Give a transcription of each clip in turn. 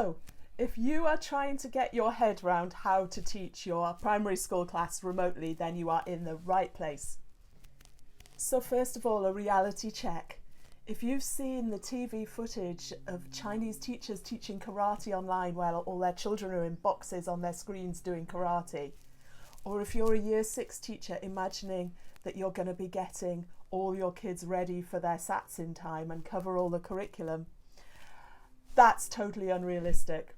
So, if you are trying to get your head around how to teach your primary school class remotely, then you are in the right place. So first of all, a reality check. If you've seen the TV footage of Chinese teachers teaching karate online while all their children are in boxes on their screens doing karate, or if you're a year 6 teacher imagining that you're going to be getting all your kids ready for their SATs in time and cover all the curriculum, that's totally unrealistic.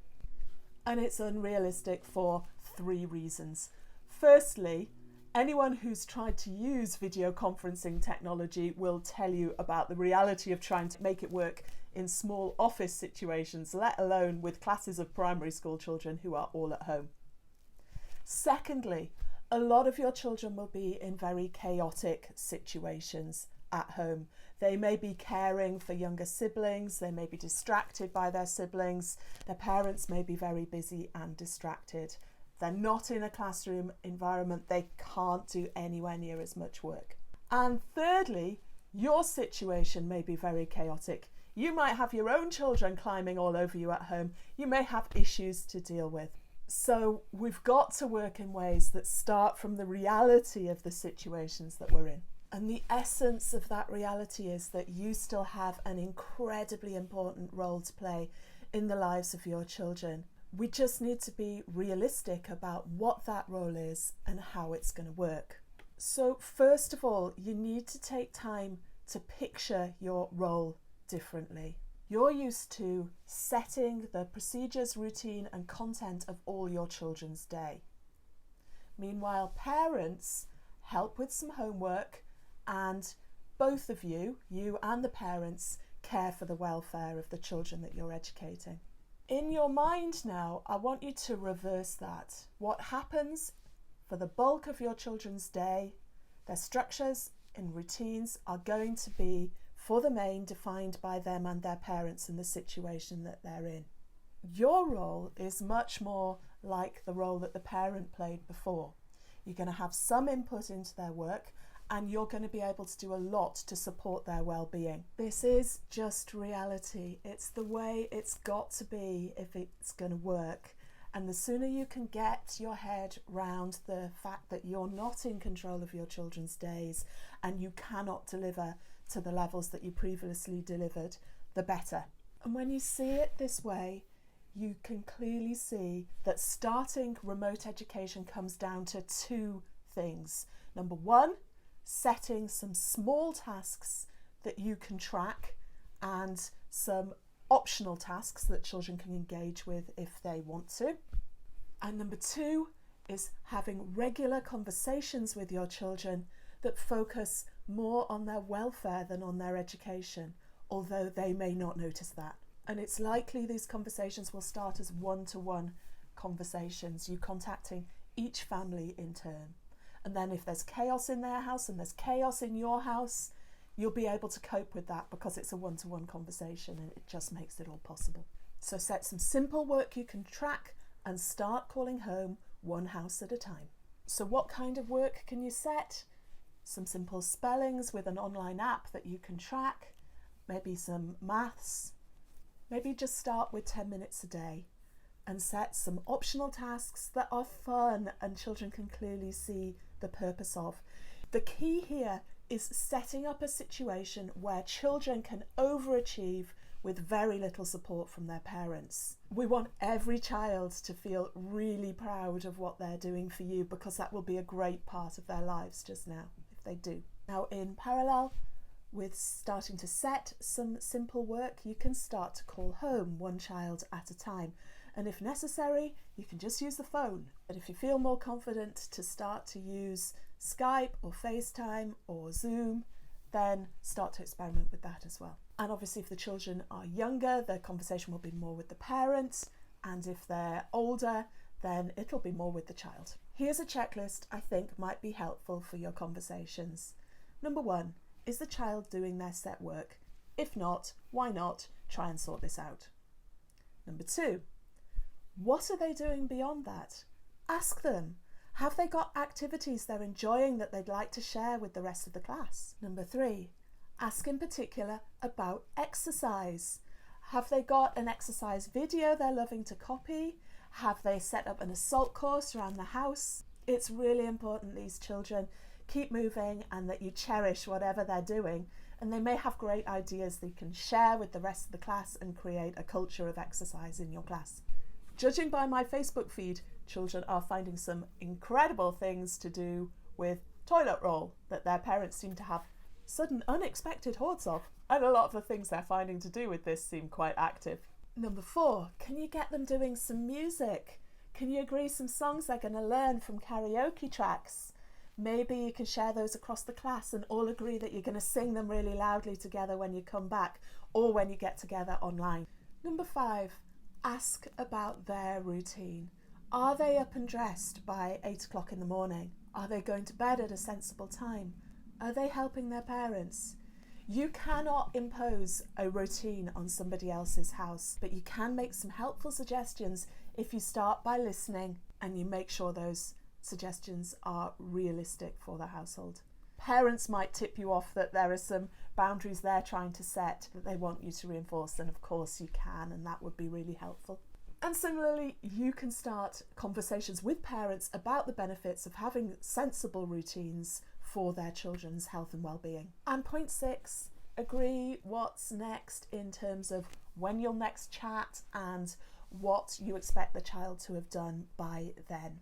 And it's unrealistic for 3 reasons. Firstly, anyone who's tried to use video conferencing technology will tell you about the reality of trying to make it work in small office situations, let alone with classes of primary school children who are all at home. Secondly, a lot of your children will be in very chaotic situations at home. They may be caring for younger siblings, they may be distracted by their siblings, their parents may be very busy and distracted. They're not in a classroom environment, they can't do anywhere near as much work. And thirdly, your situation may be very chaotic. You might have your own children climbing all over you at home. You may have issues to deal with. So we've got to work in ways that start from the reality of the situations that we're in. And the essence of that reality is that you still have an incredibly important role to play in the lives of your children. We just need to be realistic about what that role is and how it's going to work. So first of all, you need to take time to picture your role differently. You're used to setting the procedures, routine and content of all your children's day. Meanwhile, parents help with some homework, and both of you and the parents, care for the welfare of the children that you're educating. In your mind now, I want you to reverse that. What happens for the bulk of your children's day, their structures and routines are going to be, for the main, defined by them and their parents and the situation that they're in. Your role is much more like the role that the parent played before. You're going to have some input into their work, and you're going to be able to do a lot to support their well-being. This is just reality. It's the way it's got to be if it's going to work. And the sooner you can get your head round the fact that you're not in control of your children's days and you cannot deliver to the levels that you previously delivered, the better. And when you see it this way, you can clearly see that starting remote education comes down to 2 things. Number 1, setting some small tasks that you can track and some optional tasks that children can engage with if they want to. And number 2 is having regular conversations with your children that focus more on their welfare than on their education, although they may not notice that. And it's likely these conversations will start as one-to-one conversations, you contacting each family in turn. And then if there's chaos in their house and there's chaos in your house, you'll be able to cope with that because it's a one-to-one conversation and it just makes it all possible. So set some simple work you can track and start calling home one house at a time. So what kind of work can you set? Some simple spellings with an online app that you can track, maybe some maths. Maybe just start with 10 minutes a day and set some optional tasks that are fun and children can clearly see the purpose of. The key here is setting up a situation where children can overachieve with very little support from their parents. We want every child to feel really proud of what they're doing for you, because that will be a great part of their lives just now, if they do. Now, in parallel with starting to set some simple work, you can start to call home one child at a time. And if necessary, you can just use the phone. But if you feel more confident to start to use Skype or FaceTime or Zoom, then start to experiment with that as well. And obviously if the children are younger, the conversation will be more with the parents. And if they're older, then it'll be more with the child. Here's a checklist I think might be helpful for your conversations. Number 1, is the child doing their set work? If not, why not? Try and sort this out. Number 2, what are they doing beyond that? Ask them. Have they got activities they're enjoying that they'd like to share with the rest of the class? Number 3, ask in particular about exercise. Have they got an exercise video they're loving to copy? Have they set up an assault course around the house? It's really important these children keep moving and that you cherish whatever they're doing, and they may have great ideas they can share with the rest of the class and create a culture of exercise in your class. Judging by my Facebook feed, children are finding some incredible things to do with toilet roll that their parents seem to have sudden unexpected hordes of. And a lot of the things they're finding to do with this seem quite active. Number 4, can you get them doing some music? Can you agree some songs they're going to learn from karaoke tracks? Maybe you can share those across the class and all agree that you're going to sing them really loudly together when you come back or when you get together online. Number 5, ask about their routine. Are they up and dressed by 8 o'clock in the morning? Are they going to bed at a sensible time? Are they helping their parents? You cannot impose a routine on somebody else's house, but you can make some helpful suggestions if you start by listening and you make sure those suggestions are realistic for the household. Parents might tip you off that there are some boundaries they're trying to set that they want you to reinforce, and of course you can, and that would be really helpful. And similarly, you can start conversations with parents about the benefits of having sensible routines for their children's health and well-being. And point 6, agree what's next in terms of when you'll next chat and what you expect the child to have done by then.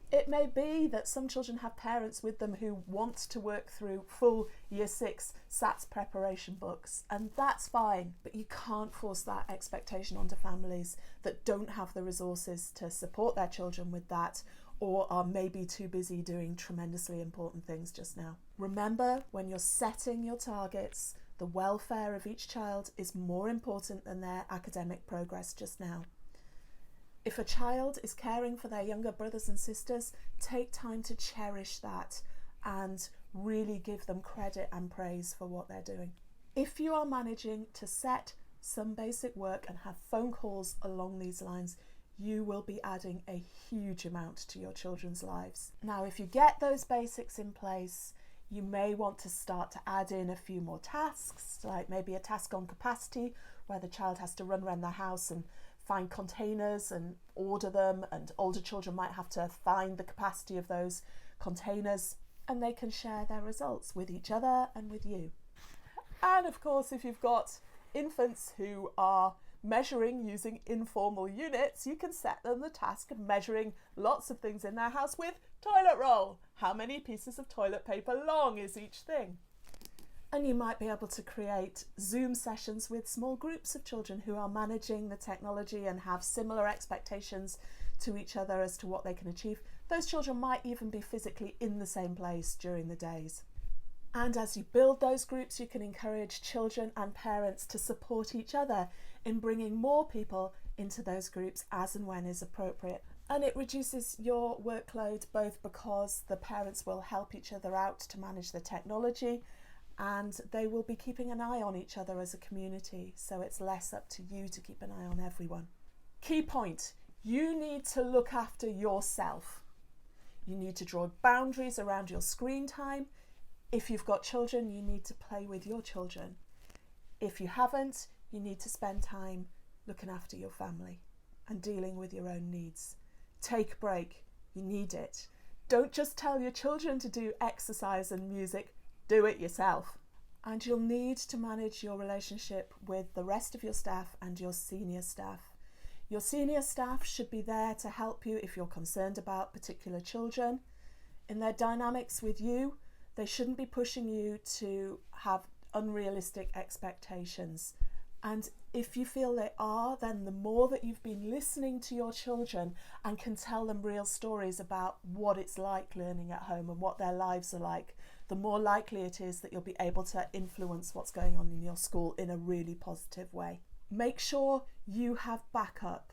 It may be that some children have parents with them who want to work through full Year 6 SATs preparation books, and that's fine, but you can't force that expectation onto families that don't have the resources to support their children with that, or are maybe too busy doing tremendously important things just now. Remember, when you're setting your targets, the welfare of each child is more important than their academic progress just now. If a child is caring for their younger brothers and sisters, take time to cherish that and really give them credit and praise for what they're doing. If you are managing to set some basic work and have phone calls along these lines, you will be adding a huge amount to your children's lives. Now, if you get those basics in place, you may want to start to add in a few more tasks, like maybe a task on capacity where the child has to run around the house and find containers and order them, and older children might have to find the capacity of those containers, and they can share their results with each other and with you. And of course, if you've got infants who are measuring using informal units, you can set them the task of measuring lots of things in their house with toilet roll. How many pieces of toilet paper long is each thing? And you might be able to create Zoom sessions with small groups of children who are managing the technology and have similar expectations to each other as to what they can achieve. Those children might even be physically in the same place during the days. And as you build those groups, you can encourage children and parents to support each other in bringing more people into those groups as and when is appropriate. And it reduces your workload both because the parents will help each other out to manage the technology, and they will be keeping an eye on each other as a community, so it's less up to you to keep an eye on everyone. Key point, you need to look after yourself. You need to draw boundaries around your screen time. If you've got children, you need to play with your children. If you haven't, you need to spend time looking after your family and dealing with your own needs. Take a break, you need it. Don't just tell your children to do exercise and music, do it yourself. And you'll need to manage your relationship with the rest of your staff and your senior staff. Your senior staff should be there to help you if you're concerned about particular children. In their dynamics with you, they shouldn't be pushing you to have unrealistic expectations. And if you feel they are, then the more that you've been listening to your children and can tell them real stories about what it's like learning at home and what their lives are like, the more likely it is that you'll be able to influence what's going on in your school in a really positive way. Make sure you have backup.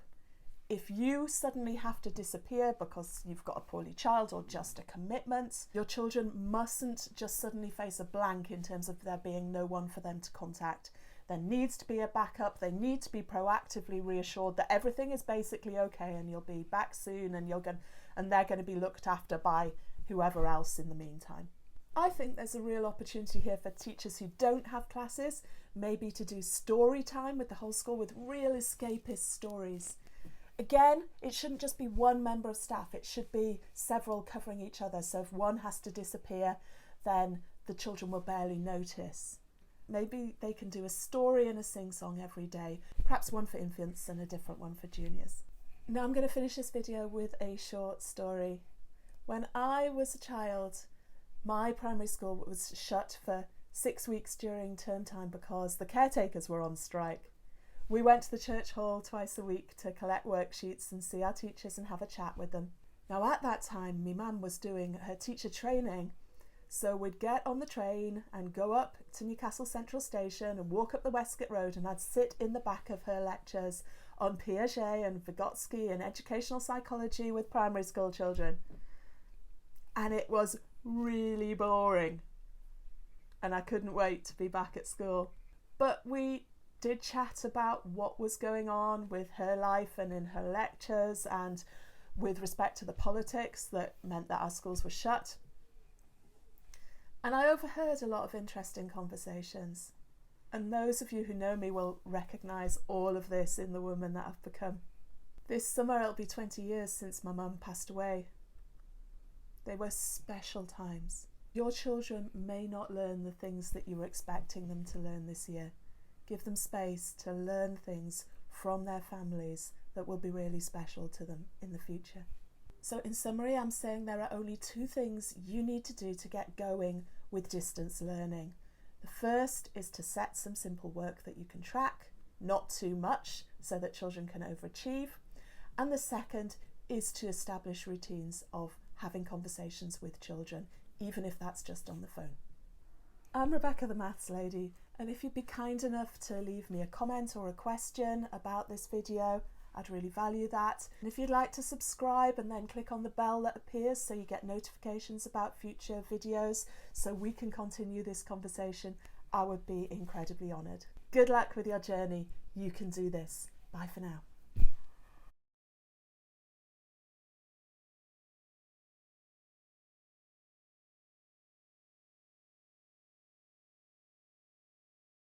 If you suddenly have to disappear because you've got a poorly child or just a commitment, your children mustn't just suddenly face a blank in terms of there being no one for them to contact. There needs to be a backup. They need to be proactively reassured that everything is basically okay and you'll be back soon, and they're going to be looked after by whoever else in the meantime. I think there's a real opportunity here for teachers who don't have classes, maybe to do story time with the whole school with real escapist stories. Again, it shouldn't just be one member of staff, it should be several covering each other. So if one has to disappear, then the children will barely notice. Maybe they can do a story and a sing-song every day, perhaps one for infants and a different one for juniors. Now I'm going to finish this video with a short story. When I was a child, my primary school was shut for 6 weeks during term time because the caretakers were on strike. We went to the church hall twice a week to collect worksheets and see our teachers and have a chat with them. Now at that time, my mum was doing her teacher training, so we'd get on the train and go up to Newcastle Central Station and walk up the Westgate Road, and I'd sit in the back of her lectures on Piaget and Vygotsky and educational psychology with primary school children. And it was really boring, and I couldn't wait to be back at school. But we did chat about what was going on with her life and in her lectures, and with respect to the politics that meant that our schools were shut. And I overheard a lot of interesting conversations. And those of you who know me will recognise all of this in the woman that I've become. This summer it'll be 20 years since my mum passed away. They were special times. Your children may not learn the things that you were expecting them to learn this year. Give them space to learn things from their families that will be really special to them in the future. So in summary, I'm saying there are only 2 things you need to do to get going with distance learning. The first is to set some simple work that you can track, not too much, so that children can overachieve. And the second is to establish routines of having conversations with children, even if that's just on the phone. I'm Rebecca the Maths Lady, and if you'd be kind enough to leave me a comment or a question about this video, I'd really value that. And if you'd like to subscribe and then click on the bell that appears so you get notifications about future videos so we can continue this conversation, I would be incredibly honoured. Good luck with your journey. You can do this. Bye for now.